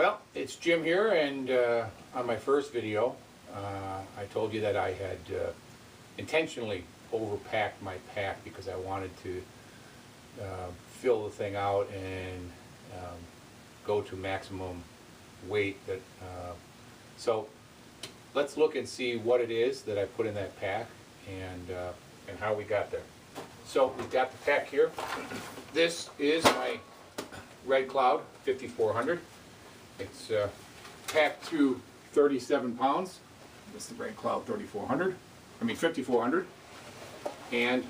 Well, it's Jim here, and on my first video I told you that I had intentionally overpacked my pack because I wanted to fill the thing out and go to maximum weight. So let's look and see what it is that I put in that pack and how we got there. So we've got the pack here. This is my Red Cloud 5400. It's packed to 37 pounds. This is the Red Cloud 5400. And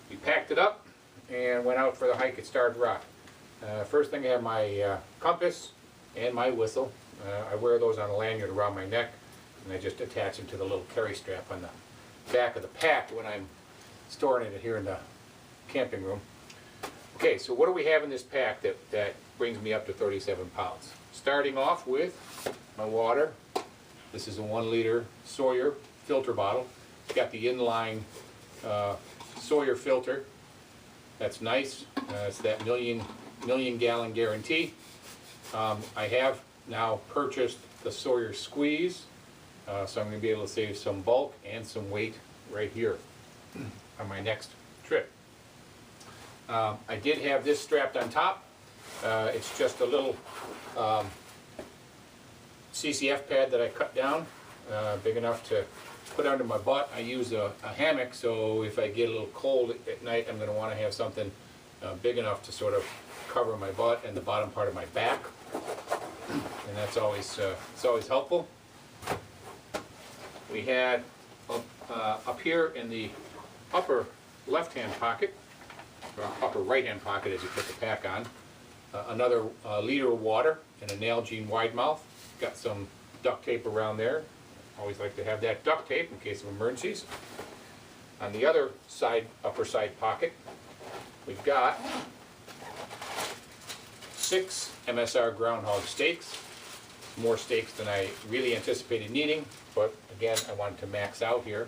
we packed it up and went out for the hike at Starved Rock. First thing, I have my compass and my whistle. I wear those on a lanyard around my neck, and I just attach them to the little carry strap on the back of the pack when I'm storing it here in the camping room. Okay, so what do we have in this pack that brings me up to 37 pounds? Starting off with my water. This is a 1 liter Sawyer filter bottle. It's got the inline Sawyer filter. That's nice. It's that million gallon guarantee. I have now purchased the Sawyer Squeeze, so I'm going to be able to save some bulk and some weight right here on my next trip. I did have this strapped on top. It's just a little CCF pad that I cut down, big enough to put under my butt. I use a hammock, so if I get a little cold at night, I'm going to want to have something big enough to sort of cover my butt and the bottom part of my back, and that's always it's always helpful. We had up here in the upper left-hand pocket, or upper right-hand pocket as you put the pack on, another liter of water and a Nalgene wide mouth. Got some duct tape around there. Always like to have that duct tape in case of emergencies. On the other side, upper side pocket, we've got 6 MSR groundhog steaks. More steaks than I really anticipated needing, but again, I wanted to max out here.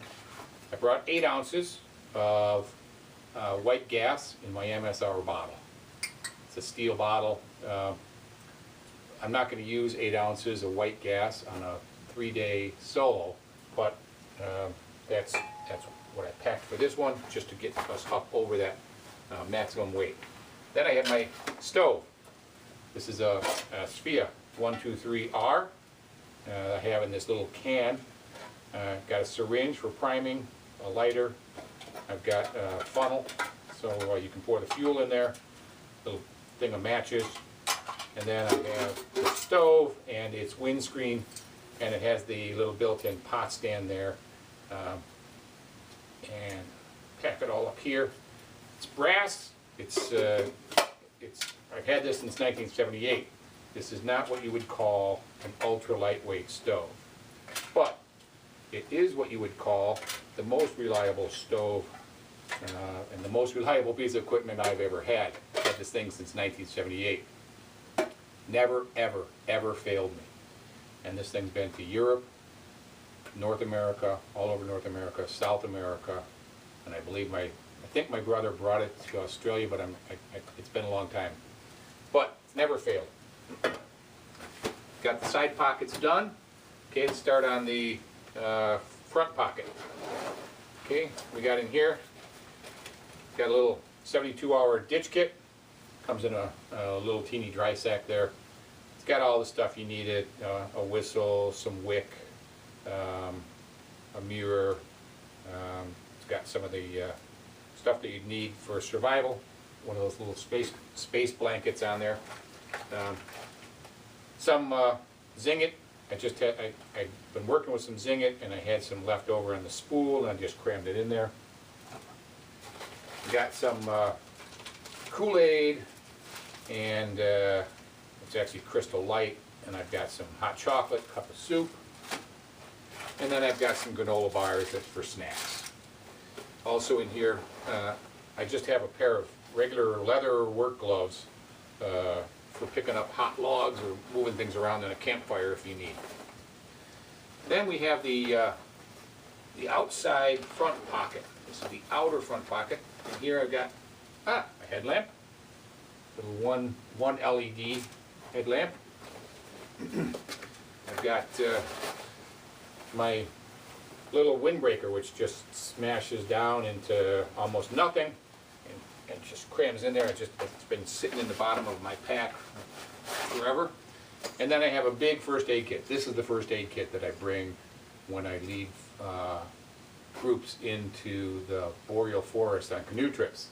I brought 8 ounces of white gas in my MSR bottle. It's a steel bottle. I'm not going to use 8 ounces of white gas on a 3-day solo, but that's what I packed for this one, just to get us up over that maximum weight. Then I have my stove. This is a Sphere 123R. I have in this little can. Got a syringe for priming, a lighter. I've got a funnel, so you can pour the fuel in there, little thing of matches, and then I have the stove and its windscreen, and it has the little built-in pot stand there, and pack it all up here. It's brass. I've had this since 1978. This is not what you would call an ultra lightweight stove, but it is what you would call the most reliable stove and the most reliable piece of equipment I've ever had. I've had this thing since 1978. Never, ever, ever failed me. And this thing's been to Europe, North America, all over North America, South America, and I think my brother brought it to Australia, but it's been a long time. But it's never failed. Got the side pockets done. Okay, let's start on the front pocket. Okay, we got in here, got a little 72-hour ditch kit. Comes in a little teeny dry sack there. It's got all the stuff you needed, a whistle, some wick, a mirror. It's got some of the stuff that you'd need for survival. One of those little space blankets on there. Some Zing-It. I've been working with some Zing-It, and I had some left over on the spool, and I just crammed it in there. Got some Kool-Aid, and it's actually Crystal Light, and I've got some hot chocolate, cup of soup, and then I've got some granola bars that's for snacks. Also in here, I just have a pair of regular leather work gloves for picking up hot logs or moving things around in a campfire if you need. Then we have the outside front pocket. This is the outer front pocket. And here I've got a headlamp, little one LED headlamp. I've got my little windbreaker, which just smashes down into almost nothing and just crams in there. It's been sitting in the bottom of my pack forever. And then I have a big first aid kit. This is the first aid kit that I bring when I lead groups into the boreal forest on canoe trips.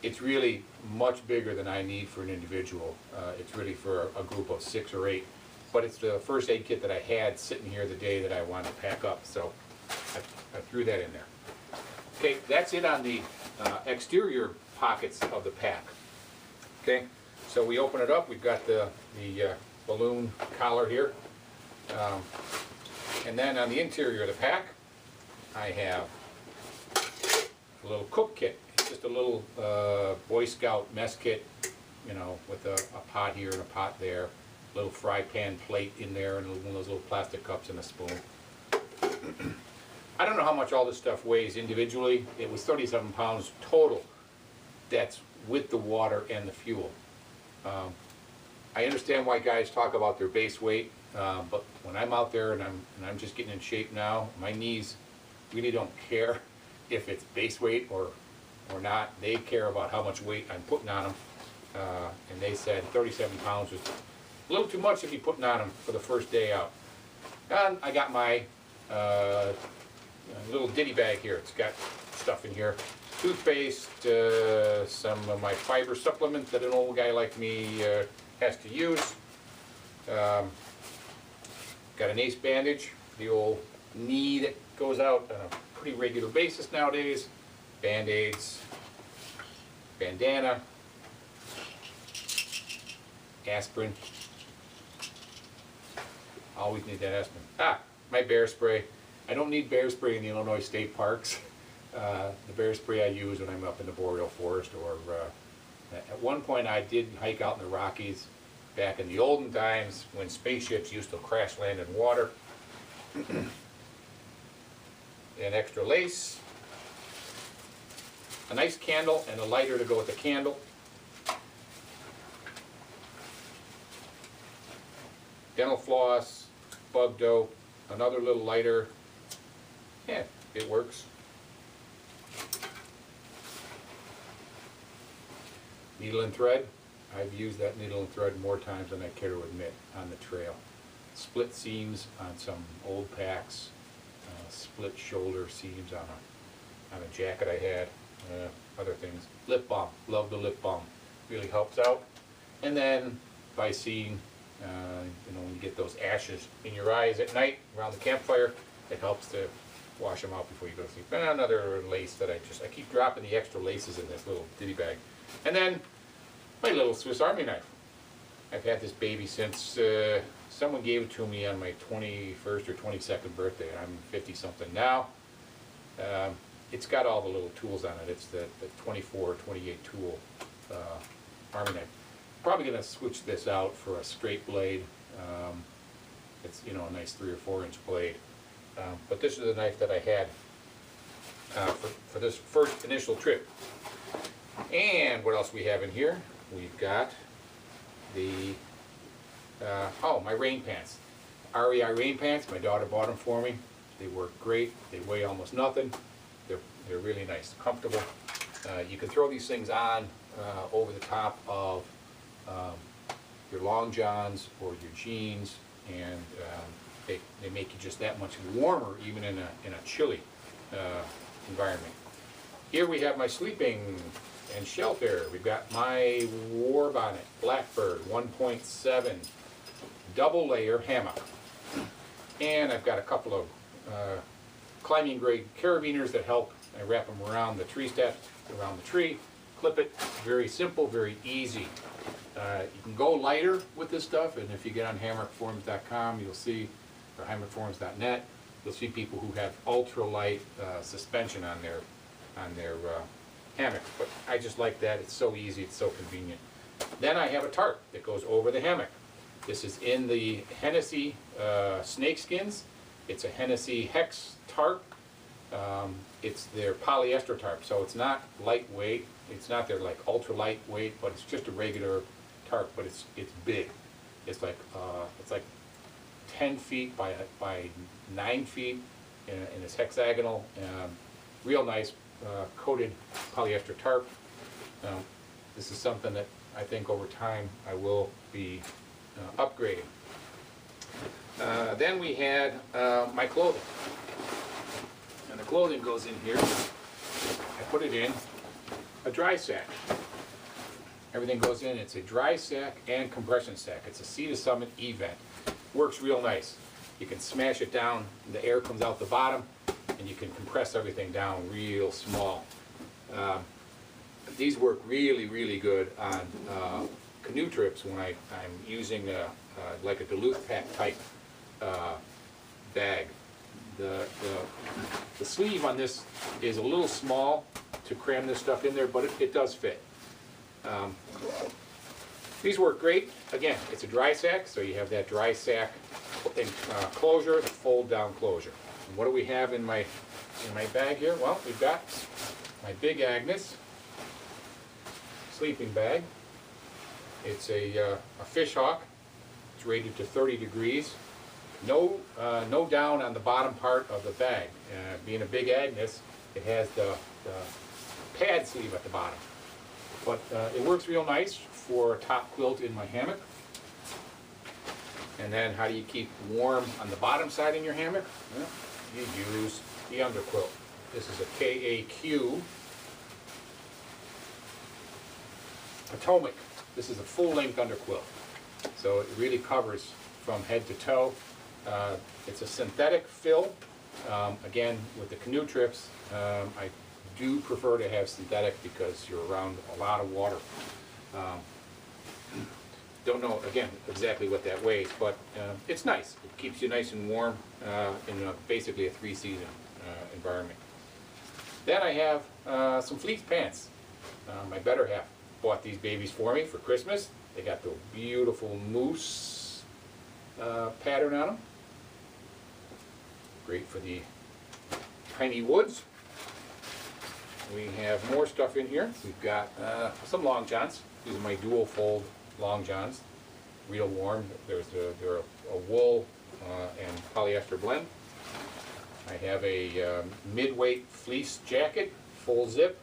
It's really much bigger than I need for an individual. It's really for a group of 6 or 8. But it's the first aid kit that I had sitting here the day that I wanted to pack up, so I threw that in there. Okay, that's it on the exterior pockets of the pack. Okay, so we open it up. We've got the balloon collar here. And then on the interior of the pack, I have a little cook kit. It's just a little Boy Scout mess kit, you know, with a pot here and a pot there. Little fry pan plate in there and one of those little plastic cups and a spoon. I don't know how much all this stuff weighs individually. It was 37 pounds total. That's with the water and the fuel. I understand why guys talk about their base weight, but when I'm out there and I'm just getting in shape now, my knees really don't care if it's base weight or not. They care about how much weight I'm putting on them. And they said 37 pounds was a little too much to be putting on them for the first day out. And I got my little Ditty Bag here. It's got stuff in here. Toothpaste, some of my fiber supplements that an old guy like me has to use. Got an ace bandage, the old knee that goes out on a pretty regular basis nowadays. Band-aids, bandana, aspirin. Always need that aspirin. My bear spray. I don't need bear spray in the Illinois state parks. The bear spray I use when I'm up in the boreal forest, or at one point I did hike out in the Rockies back in the olden times when spaceships used to crash land in water. An extra lace, a nice candle and a lighter to go with the candle. Dental floss, bug dope, another little lighter. Yeah, it works. Needle and thread. I've used that needle and thread more times than I care to admit on the trail. Split seams on some old packs, split shoulder seams on a jacket I had, other things. Lip balm, love the lip balm, really helps out. And then by seeing, you know, when you get those ashes in your eyes at night around the campfire, it helps to wash them out before you go to sleep. And another lace that I keep dropping the extra laces in this little ditty bag. And then my little Swiss Army knife. I've had this baby since someone gave it to me on my 21st or 22nd birthday. I'm 50-something now. It's got all the little tools on it. It's the 24 or 28 tool Army knife. Probably going to switch this out for a straight blade. It's, you know, a nice 3 or 4 inch blade. But this is the knife that I had for this first initial trip. And what else we have in here? We've got the, my rain pants. REI rain pants. My daughter bought them for me. They work great. They weigh almost nothing. They're really nice, comfortable. You can throw these things on over the top of your long johns or your jeans, and they make you just that much warmer, even in a chilly environment. Here we have my sleeping and shelter. We've got my war bonnet, Blackbird 1.7 double layer hammock, and I've got a couple of climbing grade carabiners that help. I wrap them around the tree steps, around the tree, clip it. Very simple, very easy. You can go lighter with this stuff, and if you get on hammockforums.com, you'll see, or hammockforums.net, you'll see people who have ultralight suspension on their hammock. But I just like that. It's so easy. It's so convenient. Then I have a tarp that goes over the hammock. This is in the Hennessy snakeskins. It's a Hennessy Hex tarp. It's their polyester tarp, so it's not lightweight. It's not their like ultra lightweight, but it's just a regular tarp, but it's big. It's like 10 feet by 9 feet, and it's hexagonal. Real nice coated polyester tarp. This is something that I think over time I will be upgrading. Then we had my clothing. And the clothing goes in here. I put it in a dry sack. Everything goes in. It's a dry sack and compression sack. It's a Sea to Summit event. Works real nice. You can smash it down, the air comes out the bottom, and you can compress everything down real small. These work really, really good on canoe trips when I'm using like a Duluth Pack type bag. The sleeve on this is a little small to cram this stuff in there, but it does fit. These work great. Again, it's a dry sack, so you have that dry sack closure, the fold down closure. And what do we have in my bag here? Well, we've got my Big Agnes sleeping bag. It's a fish hawk. It's rated to 30 degrees. No down on the bottom part of the bag. Being a Big Agnes, it has the pad sleeve at the bottom. But it works real nice for a top quilt in my hammock. And then how do you keep warm on the bottom side in your hammock? Well, you use the underquilt. This is a KAQ Potomac. This is a full-length underquilt. So it really covers from head to toe. It's a synthetic fill. Again, with the canoe trips, I do prefer to have synthetic because you're around a lot of water. Don't know, again, exactly what that weighs, but it's nice. It keeps you nice and warm in basically a 3-season environment. Then I have some Fleece Pants. My better half bought these babies for me for Christmas. They got the beautiful moose pattern on them. Great for the tiny woods. We have more stuff in here. We've got some long johns. These are my dual fold long johns. Real warm. They're a wool and polyester blend. I have a mid-weight fleece jacket, full zip.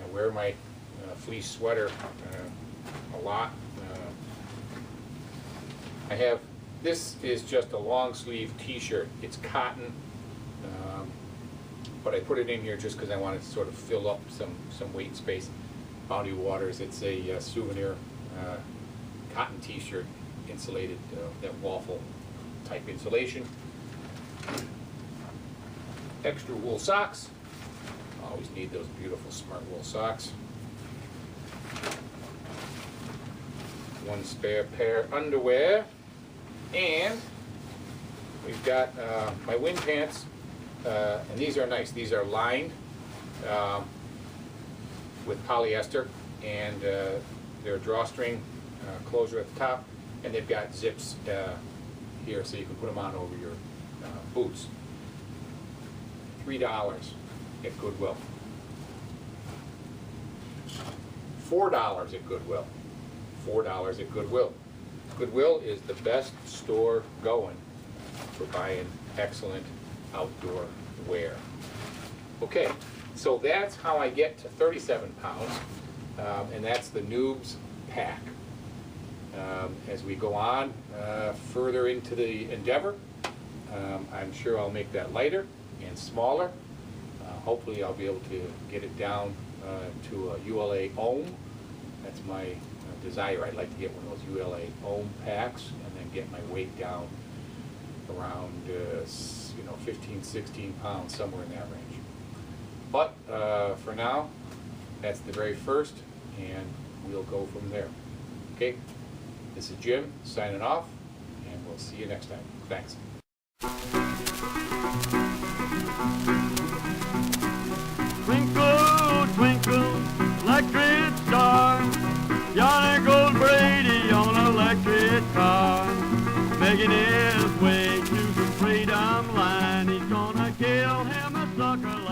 I wear my fleece sweater a lot. I have, this is just a long sleeve t-shirt. It's cotton, but I put it in here just because I wanted to sort of fill up some weight space. Bounty Waters, it's a souvenir cotton t-shirt, insulated, that waffle type insulation. Extra wool socks. Always need those beautiful smart wool socks. One spare pair of underwear. And we've got my wind pants, and these are nice. These are lined with polyester, and they're drawstring closure at the top, and they've got zips here so you can put them on over your boots. $3 at Goodwill. $4 at Goodwill. $4 at Goodwill. Goodwill is the best store going for buying excellent outdoor wear. Okay, so that's how I get to 37 pounds, and that's the NOOB Pack. As we go on further into the endeavor, I'm sure I'll make that lighter and smaller. Hopefully I'll be able to get it down to a ULA ohm. That's my desire. I'd like to get one of those ULA ohm packs and then get my weight down around 15, 16 pounds, somewhere in that range. But for now, that's the very first, and we'll go from there. Okay, this is Jim signing off, and we'll see you next time. Thanks. Twinkle, twinkle, electric star, yonder goes Brady on an electric car, making his way to the freedom line. He's gonna kill him a sucker.